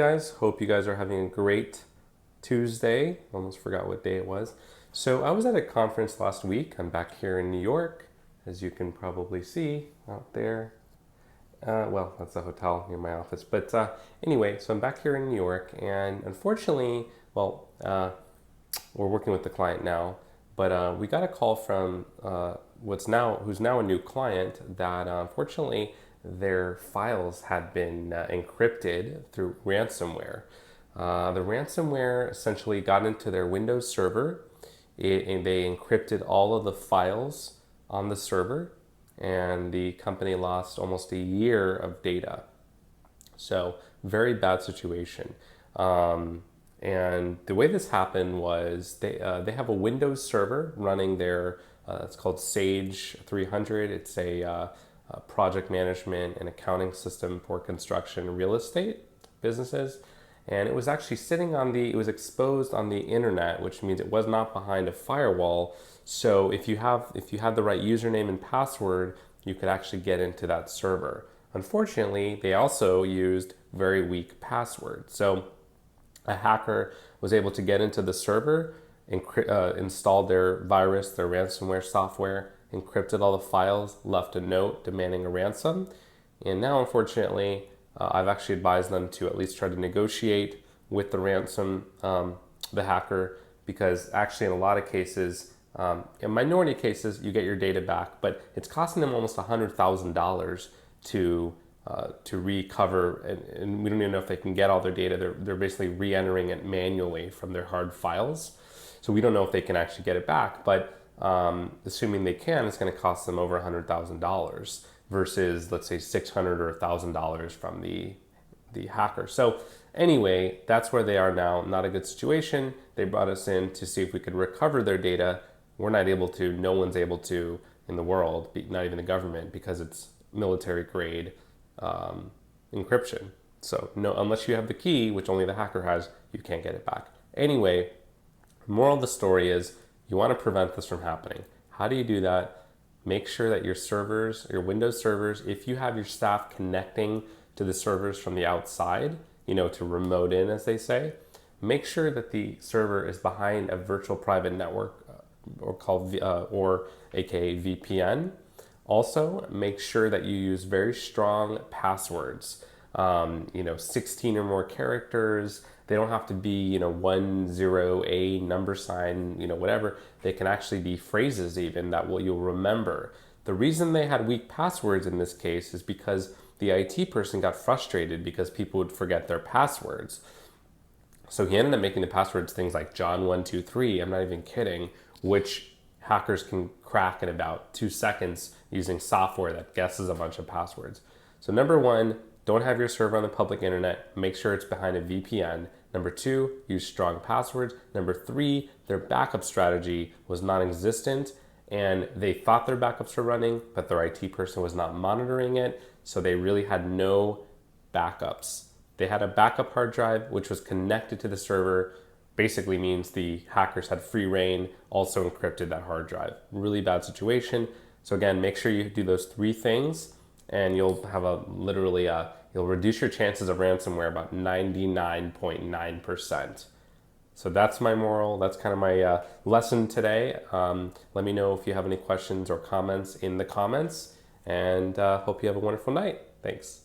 guys, hope you guys are having a great Tuesday. Almost forgot what day it was. So I was at a conference last week. I'm back here in New York, as you can probably see out there. Well, that's a hotel near my office. But anyway, so I'm back here in New York, and unfortunately, we're working with the client now, but we got a call from who's now a new client that unfortunately their files had been encrypted through ransomware. The ransomware essentially got into their Windows server, and they encrypted all of the files on the server, and the company lost almost a year of data. So very bad situation. And the way this happened was they have a Windows server running their it's called Sage 300. It's a project management and accounting system for construction and real estate businesses. And it was actually it was exposed on the internet, which means it was not behind a firewall. So if you had the right username and password, you could actually get into that server. Unfortunately, they also used very weak passwords. So a hacker was able to get into the server, installed their virus, their ransomware software, encrypted all the files, left a note demanding a ransom. And now, unfortunately, I've actually advised them to at least try to negotiate with the hacker, because actually in a lot of cases, in minority cases, you get your data back, but it's costing them almost $100,000 to recover, and we don't even know if they can get all their data. They're basically re-entering it manually from their hard files. So we don't know if they can actually get it back, but assuming they can, it's going to cost them over $100,000 versus, let's say, $600 or $1,000 from the hacker. So anyway, that's where they are now. Not a good situation. They brought us in to see if we could recover their data. We're not able to. No one's able to in the world, not even the government, because it's military grade encryption. So no, unless you have the key, which only the hacker has, you can't get it back. Anyway, moral of the story is you want to prevent this from happening. How do you do that? Make sure that your servers, your Windows servers, if you have your staff connecting to the servers from the outside, to remote in, as they say, make sure that the server is behind a virtual private network, or aka VPN. Also, make sure that you use very strong passwords, 16 or more characters. They don't have to be, 10, number sign, whatever. They can actually be phrases even that you'll remember. The reason they had weak passwords in this case is because the IT person got frustrated because people would forget their passwords. So he ended up making the passwords things like John123, I'm not even kidding, which hackers can crack in about 2 seconds using software that guesses a bunch of passwords. So number one, don't have your server on the public internet. Make sure it's behind a VPN. Number two, use strong passwords. Number three, their backup strategy was non-existent, and they thought their backups were running, but their IT person was not monitoring it, so they really had no backups. They had a backup hard drive, which was connected to the server. Basically means the hackers had free reign, also encrypted that hard drive. Really bad situation. So again, make sure you do those three things, and you'll have you'll reduce your chances of ransomware about 99.9%. So that's my moral. That's kind of my lesson today. Let me know if you have any questions or comments in the comments, and hope you have a wonderful night. Thanks.